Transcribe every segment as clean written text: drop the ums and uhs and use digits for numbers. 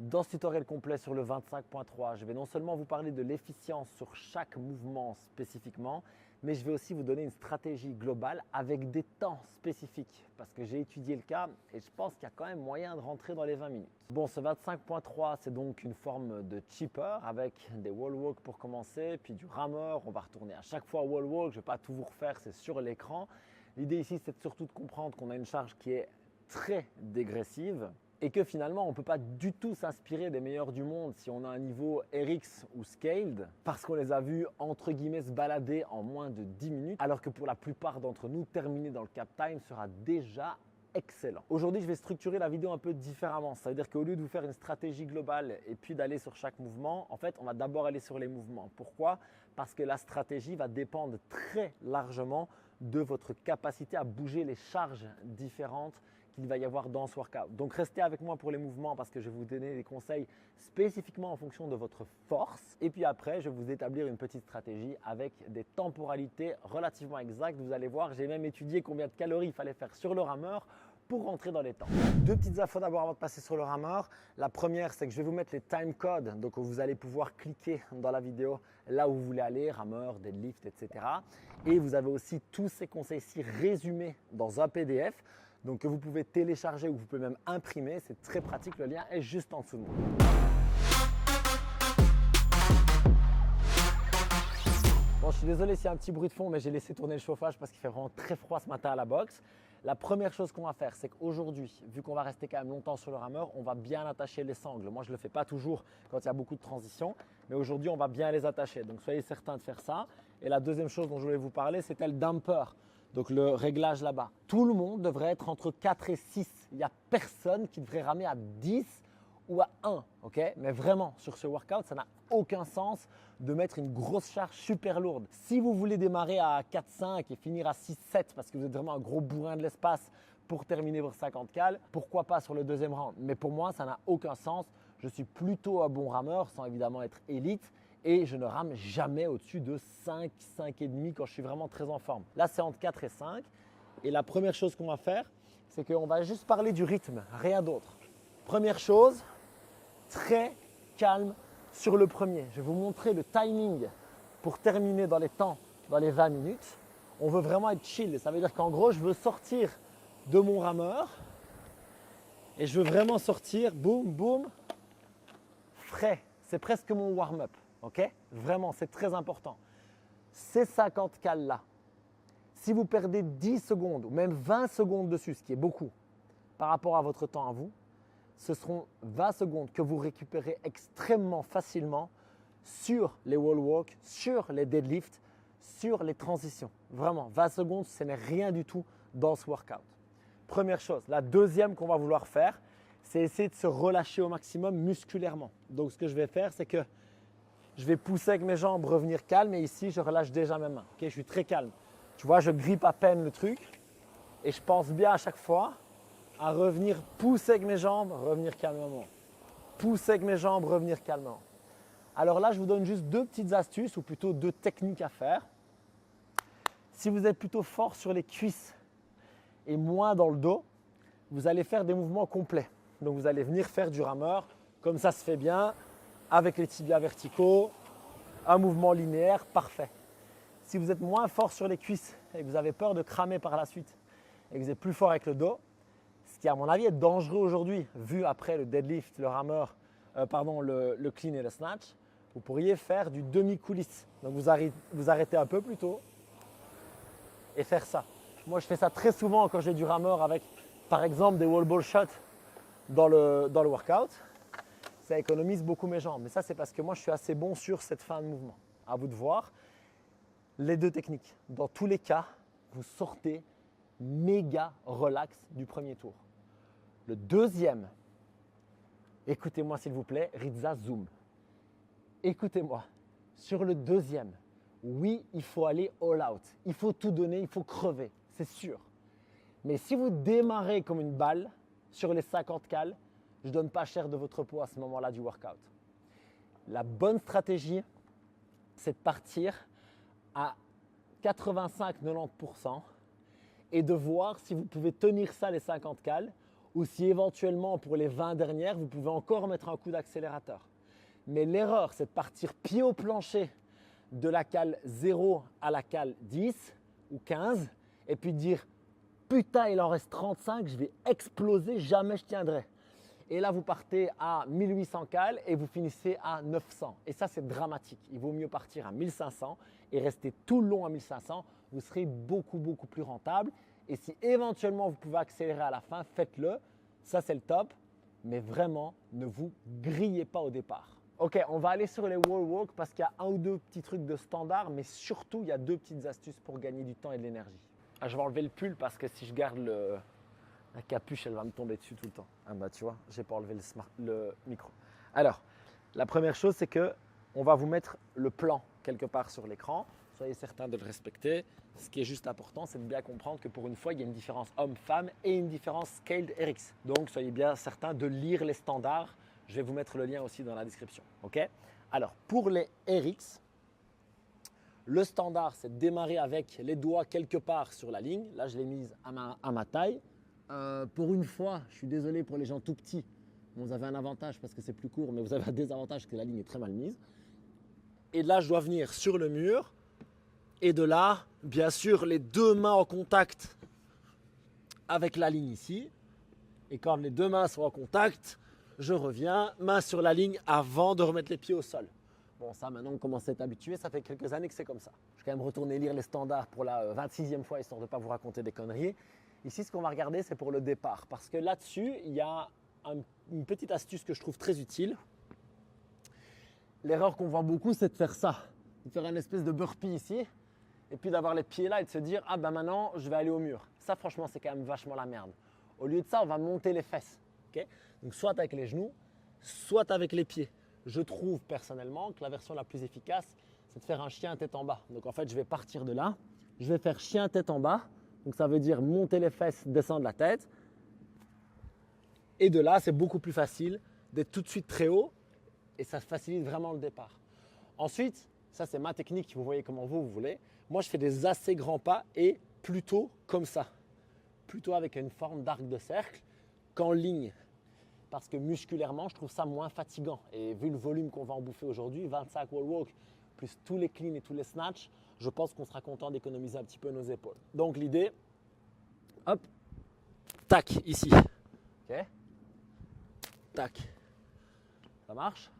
Dans ce tutoriel complet sur le 25.3, je vais non seulement vous parler de l'efficience sur chaque mouvement spécifiquement, mais je vais aussi vous donner une stratégie globale avec des temps spécifiques parce que j'ai étudié le cas et je pense qu'il y a quand même moyen de rentrer dans les 20 minutes. Bon, ce 25.3, c'est donc une forme de chipper avec des wall walk pour commencer, puis du rameur. On va retourner à chaque fois wall walk, je ne vais pas tout vous refaire, c'est sur l'écran. L'idée ici, c'est surtout de comprendre qu'on a une charge qui est très dégressive et que finalement, on ne peut pas du tout s'inspirer des meilleurs du monde si on a un niveau RX ou Scaled parce qu'on les a vus entre guillemets se balader en moins de 10 minutes alors que pour la plupart d'entre nous, terminer dans le cap time sera déjà excellent. Aujourd'hui, je vais structurer la vidéo un peu différemment. Ça veut dire qu'au lieu de vous faire une stratégie globale et puis d'aller sur chaque mouvement, en fait, on va d'abord aller sur les mouvements. Pourquoi? Parce que la stratégie va dépendre très largement de votre capacité à bouger les charges différentes qu'il va y avoir dans ce workout. Donc restez avec moi pour les mouvements parce que je vais vous donner des conseils spécifiquement en fonction de votre force. Et puis après, je vais vous établir une petite stratégie avec des temporalités relativement exactes. Vous allez voir, j'ai même étudié combien de calories il fallait faire sur le rameur pour rentrer dans les temps. Deux petites infos d'abord avant de passer sur le rameur. La première, c'est que je vais vous mettre les time codes. Donc vous allez pouvoir cliquer dans la vidéo là où vous voulez aller, rameur, deadlift, etc. Et vous avez aussi tous ces conseils-ci résumés dans un PDF. Donc que vous pouvez télécharger ou vous pouvez même imprimer, c'est très pratique, le lien est juste en dessous de moi. Bon, je suis désolé s'il y a un petit bruit de fond, mais j'ai laissé tourner le chauffage parce qu'il fait vraiment très froid ce matin à la boxe. La première chose qu'on va faire, c'est qu'aujourd'hui, vu qu'on va rester quand même longtemps sur le rameur, on va bien attacher les sangles. Moi, je ne le fais pas toujours quand il y a beaucoup de transitions, mais aujourd'hui, on va bien les attacher. Donc, soyez certains de faire ça. Et la deuxième chose dont je voulais vous parler, c'était le damper. Donc le réglage là-bas. Tout le monde devrait être entre 4 et 6. Il n'y a personne qui devrait ramer à 10 ou à 1. Okay? Mais vraiment, sur ce workout, ça n'a aucun sens de mettre une grosse charge super lourde. Si vous voulez démarrer à 4-5 et finir à 6-7 parce que vous êtes vraiment un gros bourrin de l'espace pour terminer vos 50 cales, pourquoi pas sur le deuxième round? Mais pour moi, ça n'a aucun sens. Je suis plutôt un bon rameur sans évidemment être élite. Et je ne rame jamais au-dessus de 5, 5,5 quand je suis vraiment très en forme. Là, c'est entre 4 et 5. Et la première chose qu'on va faire, c'est qu'on va juste parler du rythme, rien d'autre. Première chose, très calme sur le premier. Je vais vous montrer le timing pour terminer dans les temps, dans les 20 minutes. On veut vraiment être chill. Ça veut dire qu'en gros, je veux sortir de mon rameur et je veux vraiment sortir, boum, boum, frais. C'est presque mon warm-up. Okay? Vraiment, c'est très important. Ces 50 cales-là, si vous perdez 10 secondes ou même 20 secondes dessus, ce qui est beaucoup par rapport à votre temps à vous, ce seront 20 secondes que vous récupérez extrêmement facilement sur les wall walk, sur les deadlifts, sur les transitions. Vraiment, 20 secondes, ce n'est rien du tout dans ce workout. Première chose. La deuxième qu'on va vouloir faire, c'est essayer de se relâcher au maximum musculairement. Donc, ce que je vais faire, c'est que je vais pousser avec mes jambes, revenir calme et ici, je relâche déjà mes mains. Okay, je suis très calme. Tu vois, je grippe à peine le truc et je pense bien à chaque fois à revenir pousser avec mes jambes, revenir calmement. Pousser avec mes jambes, revenir calmement. Alors là, je vous donne juste deux petites astuces ou plutôt deux techniques à faire. Si vous êtes plutôt fort sur les cuisses et moins dans le dos, vous allez faire des mouvements complets. Donc, vous allez venir faire du rameur comme ça se fait bien, avec les tibias verticaux, un mouvement linéaire, parfait. Si vous êtes moins fort sur les cuisses et que vous avez peur de cramer par la suite et que vous êtes plus fort avec le dos, ce qui à mon avis est dangereux aujourd'hui, vu après le deadlift, le rameur, le clean et le snatch, vous pourriez faire du demi-coulisse. Donc vous arrêtez un peu plus tôt et faire ça. Moi je fais ça très souvent quand j'ai du rameur avec par exemple des wall ball shots dans le workout. Ça économise beaucoup mes jambes. Mais ça, c'est parce que moi, je suis assez bon sur cette fin de mouvement. À vous de voir. Les deux techniques. Dans tous les cas, vous sortez méga relax du premier tour. Le deuxième, écoutez-moi s'il vous plaît, Ritza Zoom. Écoutez-moi. Sur le deuxième, oui, il faut aller all out. Il faut tout donner, il faut crever, c'est sûr. Mais si vous démarrez comme une balle sur les 50 cales, je ne donne pas cher de votre peau à ce moment-là du workout. La bonne stratégie, c'est de partir à 85-90% et de voir si vous pouvez tenir ça les 50 cales ou si éventuellement pour les 20 dernières, vous pouvez encore mettre un coup d'accélérateur. Mais l'erreur, c'est de partir pied au plancher de la cale 0 à la cale 10 ou 15 et puis de dire putain, il en reste 35, je vais exploser, jamais je tiendrai. Et là, vous partez à 1800 cales et vous finissez à 900. Et ça, c'est dramatique. Il vaut mieux partir à 1500 et rester tout le long à 1500. Vous serez beaucoup, beaucoup plus rentable. Et si éventuellement vous pouvez accélérer à la fin, faites-le. Ça, c'est le top. Mais vraiment, ne vous grillez pas au départ. Ok, on va aller sur les wall walk parce qu'il y a un ou deux petits trucs de standard, mais surtout, il y a deux petites astuces pour gagner du temps et de l'énergie. Ah, je vais enlever le pull parce que si je garde la capuche, elle va me tomber dessus tout le temps. Ah bah tu vois, j'ai pas enlevé le micro. Alors, la première chose, c'est que on va vous mettre le plan quelque part sur l'écran. Soyez certain de le respecter. Ce qui est juste important, c'est de bien comprendre que pour une fois, il y a une différence homme-femme et une différence scaled RX. Donc, soyez bien certain de lire les standards. Je vais vous mettre le lien aussi dans la description. Ok? Alors, pour les RX, le standard, c'est de démarrer avec les doigts quelque part sur la ligne. Là, je l'ai mise à ma taille. Pour une fois, je suis désolé pour les gens tout petits. Vous avez un avantage parce que c'est plus court, mais vous avez un désavantage que la ligne est très mal mise. Et là, je dois venir sur le mur. Et de là, bien sûr, les deux mains en contact avec la ligne ici. Et quand les deux mains sont en contact, je reviens, main sur la ligne avant de remettre les pieds au sol. Bon, ça, maintenant, on commence à être habitué. Ça fait quelques années que c'est comme ça. Je vais quand même retourner lire les standards pour la 26e fois, histoire de ne pas vous raconter des conneries. Ici, ce qu'on va regarder, c'est pour le départ. Parce que là-dessus, il y a une petite astuce que je trouve très utile. L'erreur qu'on voit beaucoup, c'est de faire ça. De faire une espèce de burpee ici. Et puis d'avoir les pieds là et de se dire « Ah ben maintenant, je vais aller au mur ». Ça, franchement, c'est quand même vachement la merde. Au lieu de ça, on va monter les fesses. Okay? Donc, soit avec les genoux, soit avec les pieds. Je trouve personnellement que la version la plus efficace, c'est de faire un chien tête en bas. Donc, en fait, je vais partir de là. Je vais faire chien tête en bas. Donc, ça veut dire monter les fesses, descendre la tête. Et de là, c'est beaucoup plus facile d'être tout de suite très haut et ça facilite vraiment le départ. Ensuite, ça, c'est ma technique. Vous voyez comment vous voulez. Moi, je fais des assez grands pas et plutôt comme ça. Plutôt avec une forme d'arc de cercle qu'en ligne. Parce que musculairement, je trouve ça moins fatigant. Et vu le volume qu'on va en bouffer aujourd'hui, 25 wall walk, plus tous les cleans et tous les snatchs, je pense qu'on sera content d'économiser un petit peu nos épaules. Donc l'idée, hop, tac, ici. Ok, tac, ça marche.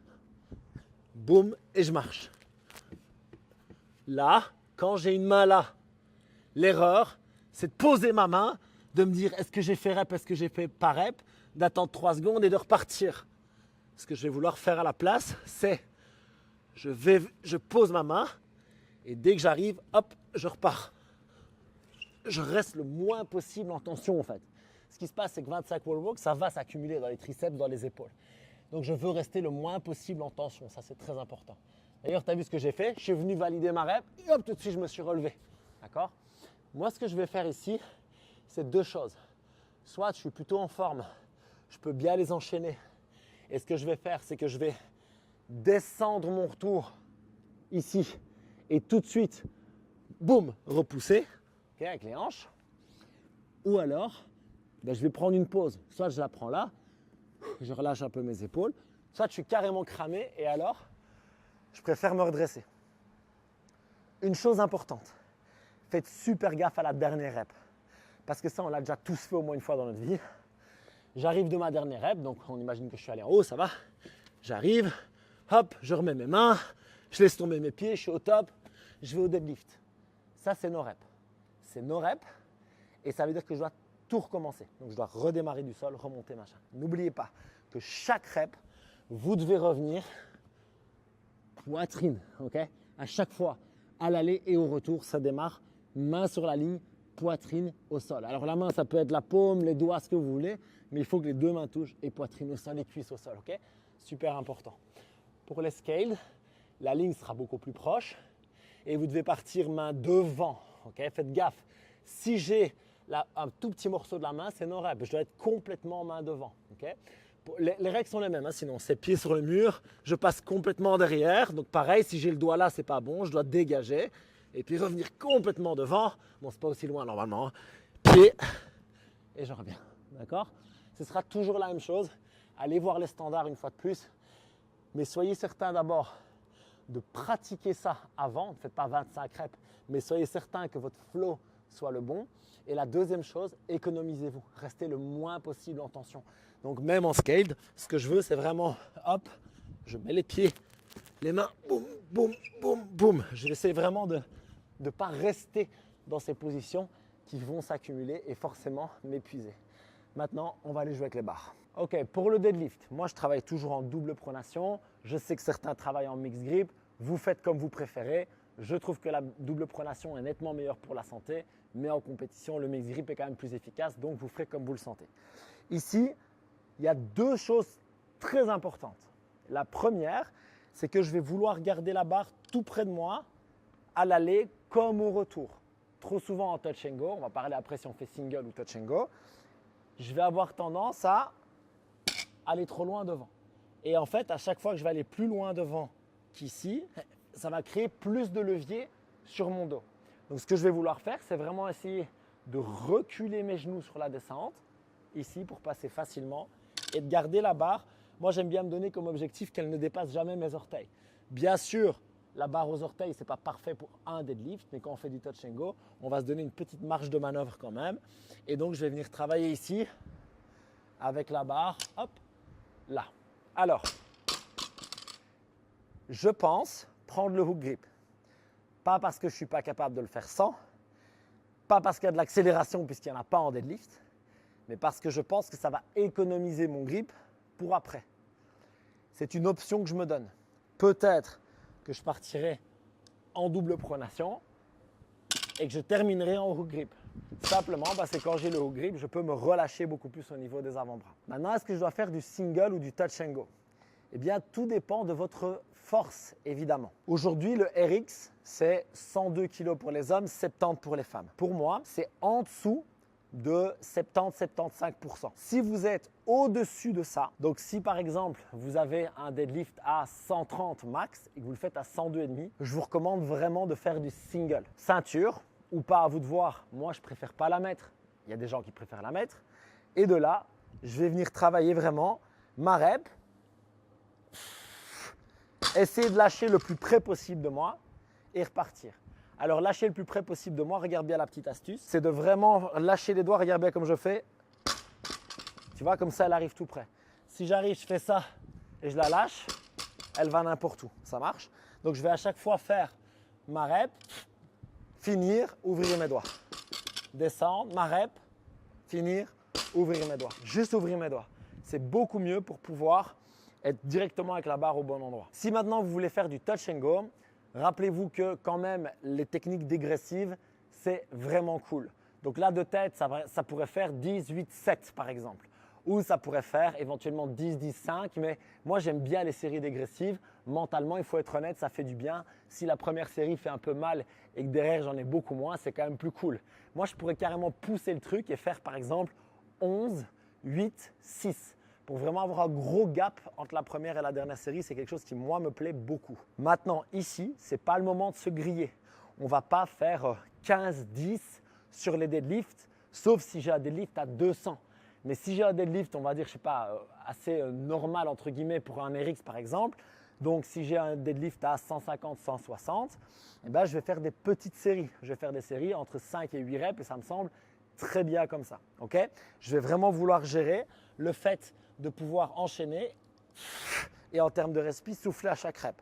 Boum, et je marche. Là, quand j'ai une main là, l'erreur, c'est de poser ma main, de me dire est-ce que j'ai fait rep, est-ce que j'ai fait pas rep, d'attendre 3 secondes et de repartir. Ce que je vais vouloir faire à la place, c'est je pose ma main et dès que j'arrive, hop, je repars. Je reste le moins possible en tension en fait. Ce qui se passe, c'est que 25 wall walk, ça va s'accumuler dans les triceps, dans les épaules. Donc je veux rester le moins possible en tension, ça c'est très important. D'ailleurs, tu as vu ce que j'ai fait, je suis venu valider ma rep et hop, tout de suite je me suis relevé. D'accord? Moi, ce que je vais faire ici, c'est deux choses. Soit je suis plutôt en forme, je peux bien les enchaîner. Et ce que je vais faire, c'est que je vais descendre mon retour ici et tout de suite, boum, repousser okay, avec les hanches. Ou alors, je vais prendre une pause. Soit je la prends là, je relâche un peu mes épaules, soit je suis carrément cramé et alors, je préfère me redresser. Une chose importante, faites super gaffe à la dernière rep. Parce que ça, on l'a déjà tous fait au moins une fois dans notre vie. J'arrive de ma dernière rep, donc on imagine que je suis allé en haut, ça va. J'arrive, hop, je remets mes mains, je laisse tomber mes pieds, je suis au top, je vais au deadlift. Ça, c'est nos reps. C'est nos reps et ça veut dire que je dois tout recommencer. Donc, je dois redémarrer du sol, remonter, machin. N'oubliez pas que chaque rep, vous devez revenir poitrine, ok? À chaque fois, à l'aller et au retour, ça démarre main sur la ligne, poitrine au sol. Alors la main, ça peut être la paume, les doigts, ce que vous voulez, mais il faut que les deux mains touchent et poitrine au sol et cuisses au sol, ok? Super important. Pour les scales, la ligne sera beaucoup plus proche et vous devez partir main devant, ok? Faites gaffe. Si j'ai un tout petit morceau de la main, c'est non rep. Je dois être complètement main devant, ok? Les règles sont les mêmes, hein, sinon c'est pied sur le mur, je passe complètement derrière. Donc pareil, si j'ai le doigt là, c'est pas bon, je dois dégager. Et puis revenir complètement devant. Bon, c'est pas aussi loin normalement. Pied et je reviens. D'accord? Ce sera toujours la même chose. Allez voir les standards une fois de plus. Mais soyez certain d'abord de pratiquer ça avant. Ne faites pas 25 reps, mais soyez certain que votre flow soit le bon. Et la deuxième chose, économisez-vous. Restez le moins possible en tension. Donc même en scaled, ce que je veux, c'est vraiment, hop, je mets les pieds, les mains, boum, boum, boum, boum. Je vais essayer vraiment de ne pas rester dans ces positions qui vont s'accumuler et forcément m'épuiser. Maintenant, on va aller jouer avec les barres. Ok, pour le deadlift, moi je travaille toujours en double pronation. Je sais que certains travaillent en mixed grip. Vous faites comme vous préférez. Je trouve que la double pronation est nettement meilleure pour la santé, mais en compétition, le mixed grip est quand même plus efficace, donc vous ferez comme vous le sentez. Ici, il y a deux choses très importantes. La première, c'est que je vais vouloir garder la barre tout près de moi, à l'aller comme au retour. Trop souvent en touch and go, on va parler après si on fait single ou touch and go, je vais avoir tendance à aller trop loin devant. Et en fait, à chaque fois que je vais aller plus loin devant qu'ici, ça va créer plus de levier sur mon dos. Donc ce que je vais vouloir faire, c'est vraiment essayer de reculer mes genoux sur la descente, ici pour passer facilement, et de garder la barre. Moi, j'aime bien me donner comme objectif qu'elle ne dépasse jamais mes orteils. Bien sûr, la barre aux orteils, ce n'est pas parfait pour un deadlift, mais quand on fait du touch and go, on va se donner une petite marge de manœuvre quand même. Et donc, je vais venir travailler ici avec la barre, hop, là. Alors, je pense prendre le hook grip. Pas parce que je ne suis pas capable de le faire sans, pas parce qu'il y a de l'accélération puisqu'il n'y en a pas en deadlift, mais parce que je pense que ça va économiser mon grip pour après. C'est une option que je me donne. Peut-être que je partirai en double pronation et que je terminerai en hook grip. Simplement, c'est quand j'ai le hook grip, je peux me relâcher beaucoup plus au niveau des avant-bras. Maintenant, est-ce que je dois faire du single ou du touch and go? Eh bien, tout dépend de votre force, évidemment. Aujourd'hui, le RX, c'est 102 kg pour les hommes, 70 pour les femmes. Pour moi, c'est en dessous de 70-75%. Si vous êtes au-dessus de ça, donc si par exemple vous avez un deadlift à 130 max et que vous le faites à 102,5, je vous recommande vraiment de faire du single. Ceinture ou pas, à vous de voir. Moi, je préfère pas la mettre. Il y a des gens qui préfèrent la mettre. Et de là, je vais venir travailler vraiment ma rep. Essayer de lâcher le plus près possible de moi et repartir. Alors, lâcher le plus près possible de moi, regarde bien la petite astuce, c'est de vraiment lâcher les doigts, regarde bien comme je fais. Tu vois, comme ça, elle arrive tout près. Si j'arrive, je fais ça et je la lâche, elle va n'importe où. Ça marche? Donc, je vais à chaque fois faire ma rep, finir, ouvrir mes doigts. Descendre, ma rep, finir, ouvrir mes doigts. Juste ouvrir mes doigts. C'est beaucoup mieux pour pouvoir être directement avec la barre au bon endroit. Si maintenant, vous voulez faire du touch and go, rappelez-vous que quand même, les techniques dégressives, c'est vraiment cool. Donc là, de tête, ça pourrait faire 10-8-7 par exemple. Ou ça pourrait faire éventuellement 10-10-5. Mais moi, j'aime bien les séries dégressives. Mentalement, il faut être honnête, ça fait du bien. Si la première série fait un peu mal et que derrière, j'en ai beaucoup moins, c'est quand même plus cool. Moi, je pourrais carrément pousser le truc et faire par exemple 11, 8, 6. Pour vraiment avoir un gros gap entre la première et la dernière série, c'est quelque chose qui, moi, me plaît beaucoup. Maintenant, ici, ce n'est pas le moment de se griller. On ne va pas faire 15-10 sur les deadlifts, sauf si j'ai un deadlift à 200. Mais si j'ai un deadlift, on va dire, je sais pas, assez normal, entre guillemets, pour un RX, par exemple, donc si j'ai un deadlift à 150-160, eh ben, je vais faire des petites séries. Je vais faire des séries entre 5 et 8 reps et ça me semble très bien comme ça. Okay? Je vais vraiment vouloir gérer le fait de pouvoir enchaîner et en termes de respi, souffler à chaque rep.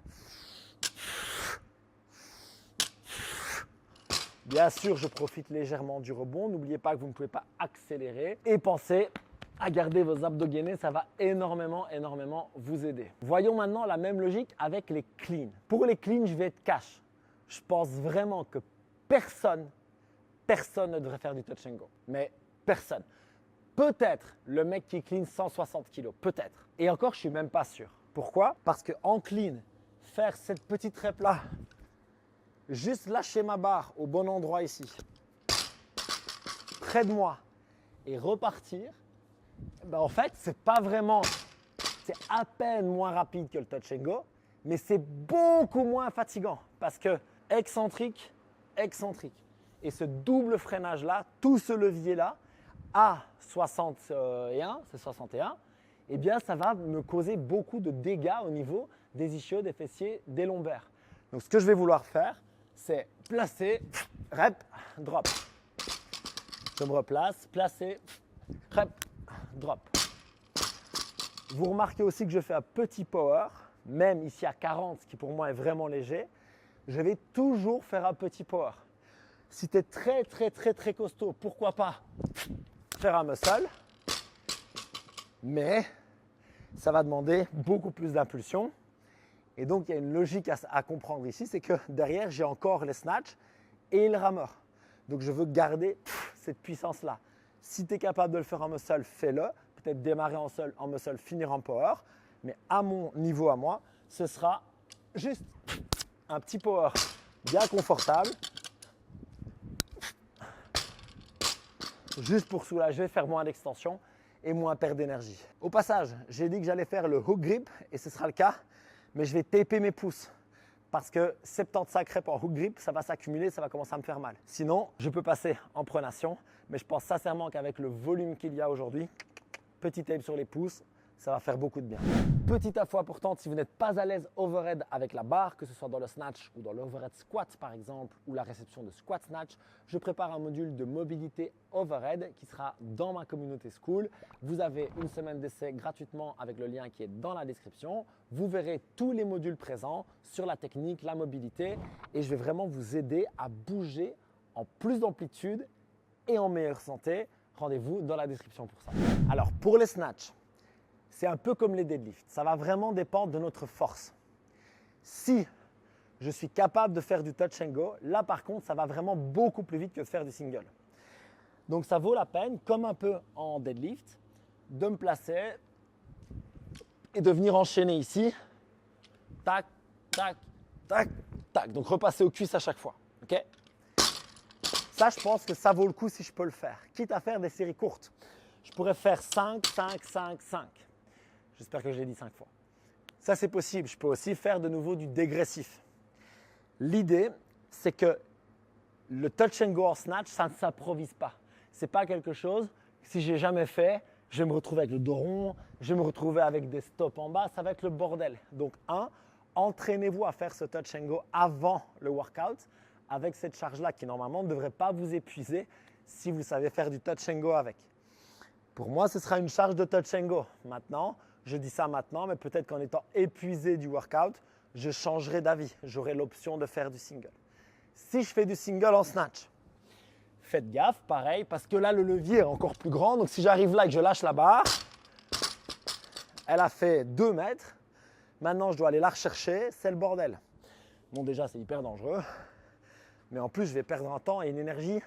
Bien sûr, je profite légèrement du rebond. N'oubliez pas que vous ne pouvez pas accélérer et pensez à garder vos abdos gainés. Ça va énormément vous aider. Voyons maintenant la même logique avec les cleans. Pour les cleans, je vais être cash. Je pense vraiment que personne ne devrait faire du touch and go. Mais personne. Peut-être le mec qui clean 160 kg, peut-être. Et encore, je ne suis même pas sûr. Pourquoi? Parce qu'en clean, faire cette petite rep-là, juste lâcher ma barre au bon endroit ici, près de moi, et repartir, ben en fait, c'est pas vraiment, c'est à peine moins rapide que le touch and go, mais c'est beaucoup moins fatigant parce que excentrique. Et ce double freinage-là, tout ce levier-là, à 61, c'est 61, eh bien ça va me causer beaucoup de dégâts au niveau des ischios, des fessiers, des lombaires. Donc ce que je vais vouloir faire, c'est placer, rep, drop. Je me replace, placer, rep, drop. Vous remarquez aussi que je fais un petit power, même ici à 40, ce qui pour moi est vraiment léger. Je vais toujours faire un petit power. Si tu es très costaud, pourquoi pas faire un muscle, mais ça va demander beaucoup plus d'impulsion. Et donc, il y a une logique à comprendre ici, c'est que derrière, j'ai encore les snatchs et le rameur. Donc, je veux garder cette puissance-là. Si tu es capable de le faire en muscle, fais-le. Peut-être démarrer en muscle, finir en power. Mais à mon niveau, à moi, ce sera juste un petit power bien confortable. Juste pour soulager, faire moins d'extension et moins perdre d'énergie. Au passage, j'ai dit que j'allais faire le hook grip et ce sera le cas, mais je vais taper mes pouces parce que 75 reps en hook grip, ça va s'accumuler, ça va commencer à me faire mal. Sinon, je peux passer en pronation, mais je pense sincèrement qu'avec le volume qu'il y a aujourd'hui, petit tape sur les pouces, ça va faire beaucoup de bien. Petite info importante, si vous n'êtes pas à l'aise overhead avec la barre, que ce soit dans le snatch ou dans l'overhead squat par exemple, ou la réception de squat snatch, je prépare un module de mobilité overhead qui sera dans ma communauté school. Vous avez une semaine d'essai gratuitement avec le lien qui est dans la description. Vous verrez tous les modules présents sur la technique, la mobilité et je vais vraiment vous aider à bouger en plus d'amplitude et en meilleure santé. Rendez-vous dans la description pour ça. Alors pour les snatchs, c'est un peu comme les deadlifts. Ça va vraiment dépendre de notre force. Si je suis capable de faire du touch and go, là par contre, ça va vraiment beaucoup plus vite que de faire du single. Donc ça vaut la peine, comme un peu en deadlift, de me placer et de venir enchaîner ici. Tac, tac, tac, tac. Donc repasser aux cuisses à chaque fois. Okay? Ça, je pense que ça vaut le coup si je peux le faire. Quitte à faire des séries courtes. Je pourrais faire 5, 5, 5, 5. J'espère que je l'ai dit 5 fois. Ça, c'est possible. Je peux aussi faire de nouveau du dégressif. L'idée, c'est que le touch and go en snatch, ça ne s'improvise pas. Ce n'est pas quelque chose, si je n'ai jamais fait, je vais me retrouver avec le dos rond, je vais me retrouver avec des stops en bas, ça va être le bordel. Donc, entraînez-vous à faire ce touch and go avant le workout avec cette charge-là qui, normalement, ne devrait pas vous épuiser si vous savez faire du touch and go avec. Pour moi, ce sera une charge de touch and go. Maintenant, je dis ça maintenant, mais peut-être qu'en étant épuisé du workout, je changerai d'avis. J'aurai l'option de faire du single. Si je fais du single en snatch, faites gaffe, pareil, parce que là, le levier est encore plus grand. Donc, si j'arrive là et que je lâche la barre, elle a fait 2 mètres. Maintenant, je dois aller la rechercher. C'est le bordel. Bon, déjà, c'est hyper dangereux. Mais en plus, je vais perdre un temps et une énergie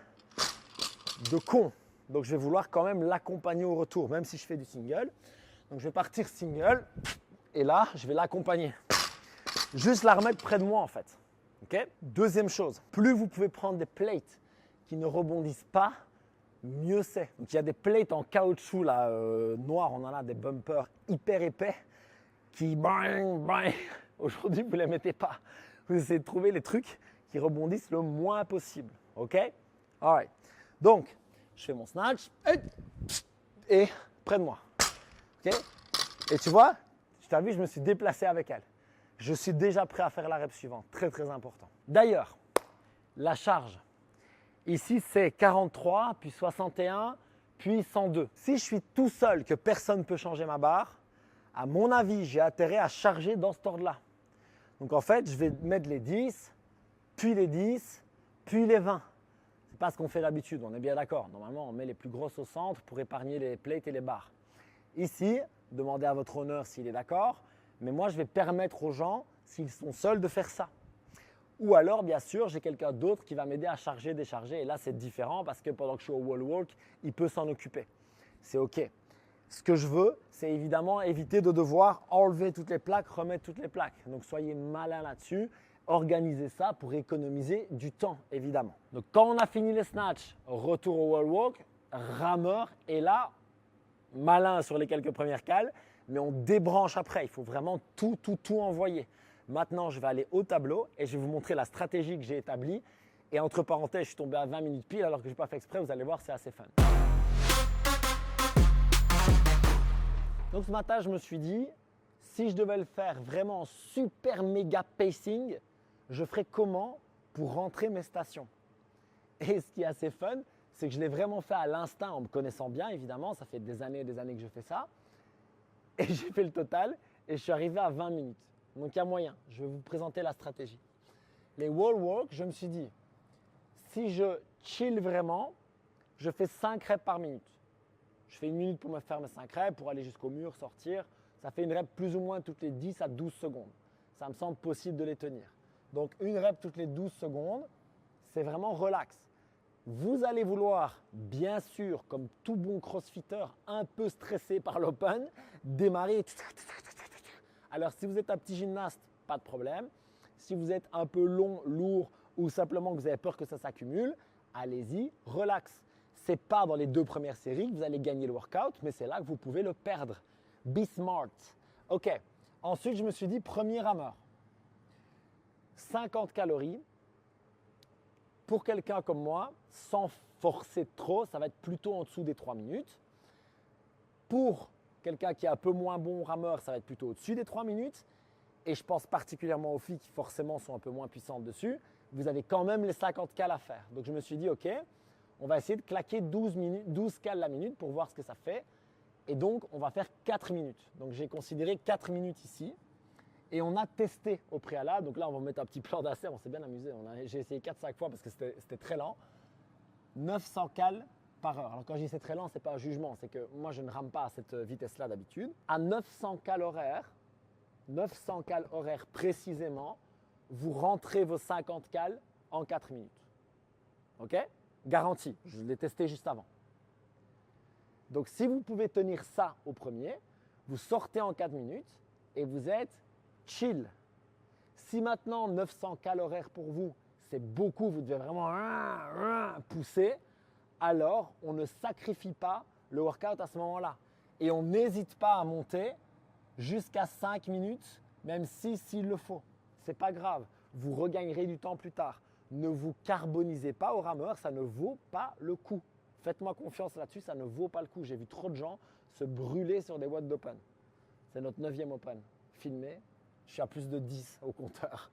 de con. Donc, je vais vouloir quand même l'accompagner au retour, même si je fais du single. Donc, je vais partir single et là, je vais l'accompagner. Juste la remettre près de moi, en fait. Okay? Deuxième chose, plus vous pouvez prendre des plates qui ne rebondissent pas, mieux c'est. Donc, il y a des plates en caoutchouc là, noir, on en a des bumpers hyper épais qui, bang, bang. Aujourd'hui, vous ne les mettez pas. Vous essayez de trouver les trucs qui rebondissent le moins possible. OK? Alright. Donc, je fais mon snatch et près de moi. OK? Et tu vois, je t'ai vu, je me suis déplacé avec elle. Je suis déjà prêt à faire la rep suivante. Très, très important. D'ailleurs, la charge. Ici, c'est 43, puis 61, puis 102. Si je suis tout seul, que personne ne peut changer ma barre, à mon avis, j'ai intérêt à charger dans cet ordre-là. Donc, en fait, je vais mettre les 10, puis les 10, puis les 20. Ce n'est pas ce qu'on fait d'habitude, on est bien d'accord. Normalement, on met les plus grosses au centre pour épargner les plates et les barres. Ici, demandez à votre honneur s'il est d'accord. Mais moi, je vais permettre aux gens, s'ils sont seuls, de faire ça. Ou alors, bien sûr, j'ai quelqu'un d'autre qui va m'aider à charger, décharger. Et là, c'est différent parce que pendant que je suis au wall walk, il peut s'en occuper. C'est OK. Ce que je veux, c'est évidemment éviter de devoir enlever toutes les plaques, remettre toutes les plaques. Donc, soyez malin là-dessus. Organisez ça pour économiser du temps, évidemment. Donc, quand on a fini les snatchs, retour au wall walk, rameur. Et là, malin sur les quelques premières cales. Mais on débranche après. Il faut vraiment tout envoyer. Maintenant, je vais aller au tableau et je vais vous montrer la stratégie que j'ai établie. Et entre parenthèses, je suis tombé à 20 minutes pile alors que je n'ai pas fait exprès. Vous allez voir, c'est assez fun. Donc ce matin, je me suis dit, si je devais le faire vraiment en super méga pacing, je ferais comment pour rentrer mes stations? Et ce qui est assez fun, c'est que je l'ai vraiment fait à l'instinct en me connaissant bien, évidemment. Ça fait des années et des années que je fais ça. Et j'ai fait le total et je suis arrivé à 20 minutes. Donc il y a moyen. Je vais vous présenter la stratégie. Les wall walk, je me suis dit, si je chill vraiment, je fais 5 reps par minute. Je fais 1 minute pour me faire mes 5 reps, pour aller jusqu'au mur, sortir. Ça fait une rep plus ou moins toutes les 10 à 12 secondes. Ça me semble possible de les tenir. Donc une rep toutes les 12 secondes, c'est vraiment relax. Vous allez vouloir, bien sûr, comme tout bon crossfitter, un peu stressé par l'open, démarrer. Alors si vous êtes un petit gymnaste, pas de problème. Si vous êtes un peu long, lourd ou simplement que vous avez peur que ça s'accumule, allez-y, relax. Ce n'est pas dans les 2 premières séries que vous allez gagner le workout, mais c'est là que vous pouvez le perdre. Be smart. Ok. Ensuite, je me suis dit, premier rameur. 50 calories. Pour quelqu'un comme moi, sans forcer trop, ça va être plutôt en dessous des 3 minutes. Pour quelqu'un qui est un peu moins bon rameur, ça va être plutôt au-dessus des 3 minutes. Et je pense particulièrement aux filles qui forcément sont un peu moins puissantes dessus. Vous avez quand même les 50 cales à faire. Donc je me suis dit, ok, on va essayer de claquer 12 cales la minute pour voir ce que ça fait. Et donc, on va faire 4 minutes. Donc j'ai considéré 4 minutes ici. Et on a testé au préalable. Donc là, on va mettre un petit plan d'assaut. On s'est bien amusé. J'ai essayé 4-5 fois parce que c'était très lent. 900 cales par heure. Alors quand je dis c'est très lent, ce n'est pas un jugement. C'est que moi, je ne rame pas à cette vitesse-là d'habitude. À 900 cales horaires précisément, vous rentrez vos 50 cales en 4 minutes. OK? Garanti. Je l'ai testé juste avant. Donc si vous pouvez tenir ça au premier, vous sortez en 4 minutes et vous êtes chill. Si maintenant 900 calories pour vous, c'est beaucoup, vous devez vraiment pousser, alors on ne sacrifie pas le workout à ce moment-là. Et on n'hésite pas à monter jusqu'à 5 minutes, même si s'il le faut. Ce n'est pas grave, vous regagnerez du temps plus tard. Ne vous carbonisez pas au rameur, ça ne vaut pas le coup. Faites-moi confiance là-dessus, ça ne vaut pas le coup. J'ai vu trop de gens se brûler sur des watts d'open. C'est notre 9e open. Filmé, je suis à plus de 10 au compteur.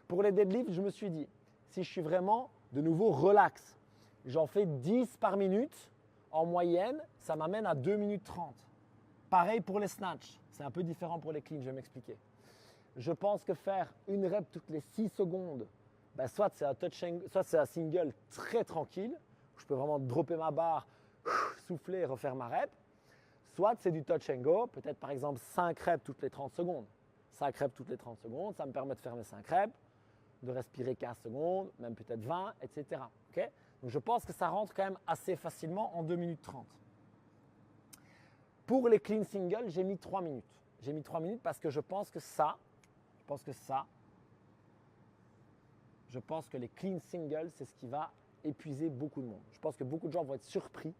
Pour les deadlifts, je me suis dit, si je suis vraiment de nouveau relax, j'en fais 10 par minute. En moyenne, ça m'amène à 2 minutes 30. Pareil pour les snatchs. C'est un peu différent pour les cleans, je vais m'expliquer. Je pense que faire une rep toutes les 6 secondes, soit c'est un touch and, soit c'est un single très tranquille, où je peux vraiment dropper ma barre, souffler et refaire ma rep. Soit c'est du touch and go, peut-être par exemple 5 reps toutes les 30 secondes. 5 reps toutes les 30 secondes, ça me permet de faire mes 5 reps, de respirer 15 secondes, même peut-être 20, etc. Okay? Donc je pense que ça rentre quand même assez facilement en 2 minutes 30. Pour les clean singles, j'ai mis 3 minutes. J'ai mis 3 minutes parce que je pense que les clean singles, c'est ce qui va épuiser beaucoup de monde. Je pense que beaucoup de gens vont être surpris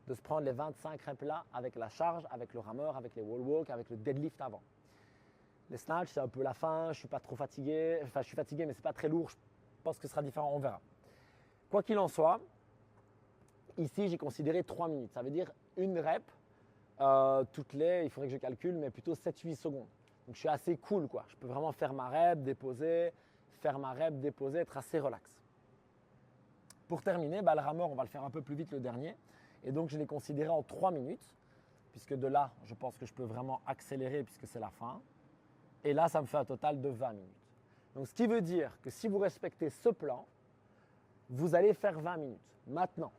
de se prendre les 25 reps là avec la charge, avec le rameur, avec les wall walk, avec le deadlift avant. Les snatchs, c'est un peu la fin, je ne suis pas trop fatigué. Enfin, je suis fatigué, mais ce n'est pas très lourd. Je pense que ce sera différent, on verra. Quoi qu'il en soit, ici, j'ai considéré 3 minutes. Ça veut dire une rep toutes les, il faudrait que je calcule, mais plutôt 7-8 secondes. Donc, je suis assez cool, quoi. Je peux vraiment faire ma rep, déposer, être assez relax. Pour terminer, le rameur, on va le faire un peu plus vite le dernier. Et donc, je l'ai considéré en 3 minutes, puisque de là, je pense que je peux vraiment accélérer puisque c'est la fin. Et là, ça me fait un total de 20 minutes. Donc, ce qui veut dire que si vous respectez ce plan, vous allez faire 20 minutes. Maintenant,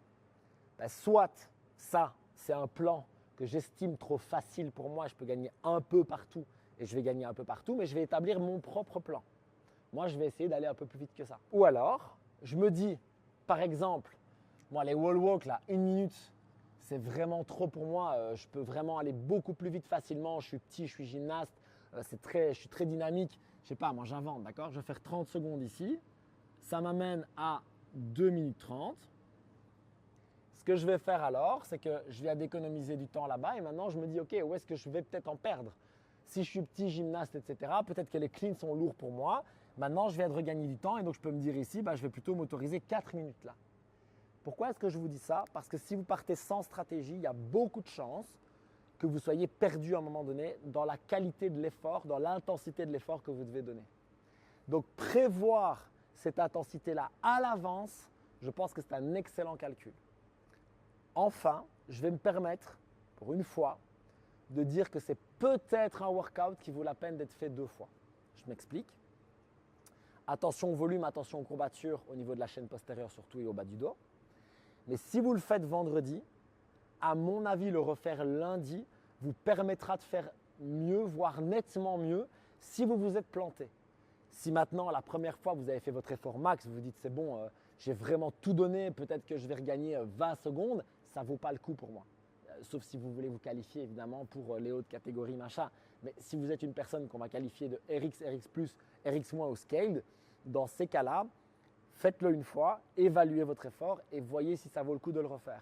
soit ça, c'est un plan que j'estime trop facile pour moi, je peux gagner un peu partout et je vais gagner un peu partout, mais je vais établir mon propre plan. Moi, je vais essayer d'aller un peu plus vite que ça. Ou alors, je me dis, par exemple, moi, les wall walk, là, 1 minute, c'est vraiment trop pour moi. Je peux vraiment aller beaucoup plus vite facilement. Je suis petit, je suis gymnaste, je suis très dynamique. Je sais pas, moi, j'invente, d'accord? Je vais faire 30 secondes ici. Ça m'amène à 2 minutes 30. Ce que je vais faire alors, c'est que je viens d'économiser du temps là-bas et maintenant, je me dis, OK, où est-ce que je vais peut-être en perdre? Si je suis petit, gymnaste, etc., peut-être que les cleans sont lourds pour moi. Maintenant, je viens de regagner du temps et donc je peux me dire ici, je vais plutôt m'autoriser 4 minutes là. Pourquoi est-ce que je vous dis ça? Parce que si vous partez sans stratégie, il y a beaucoup de chances que vous soyez perdu à un moment donné dans la qualité de l'effort, dans l'intensité de l'effort que vous devez donner. Donc prévoir cette intensité-là à l'avance, je pense que c'est un excellent calcul. Enfin, je vais me permettre, pour une fois, de dire que c'est peut-être un workout qui vaut la peine d'être fait 2 fois. Je m'explique. Attention au volume, attention aux courbatures au niveau de la chaîne postérieure surtout et au bas du dos. Mais si vous le faites vendredi, à mon avis, le refaire lundi vous permettra de faire mieux, voire nettement mieux, si vous vous êtes planté. Si maintenant, la première fois, vous avez fait votre effort max, vous vous dites c'est bon, j'ai vraiment tout donné, peut-être que je vais regagner 20 secondes, ça ne vaut pas le coup pour moi. Sauf si vous voulez vous qualifier évidemment pour les hautes catégories, machin. Mais si vous êtes une personne qu'on va qualifier de RX, RX+, RX- ou scaled, dans ces cas-là, faites-le une fois, évaluez votre effort et voyez si ça vaut le coup de le refaire.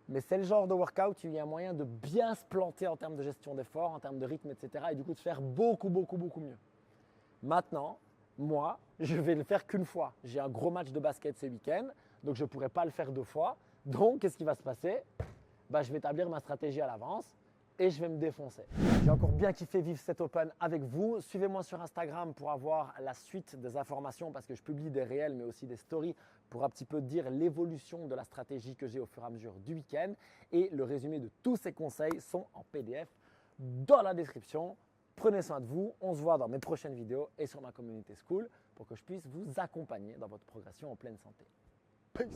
Mais c'est le genre de workout où il y a moyen de bien se planter en termes de gestion d'effort, en termes de rythme, etc. Et du coup de faire beaucoup mieux. Maintenant, moi, je vais le faire qu'une fois. J'ai un gros match de basket ce week-end, donc je ne pourrai pas le faire 2 fois. Donc, qu'est-ce qui va se passer? Je vais établir ma stratégie à l'avance et je vais me défoncer. J'ai encore bien kiffé vivre cet Open avec vous. Suivez-moi sur Instagram pour avoir la suite des informations parce que je publie des réels mais aussi des stories pour un petit peu dire l'évolution de la stratégie que j'ai au fur et à mesure du week-end. Et le résumé de tous ces conseils sont en PDF dans la description. Prenez soin de vous. On se voit dans mes prochaines vidéos et sur ma communauté school pour que je puisse vous accompagner dans votre progression en pleine santé. Peace!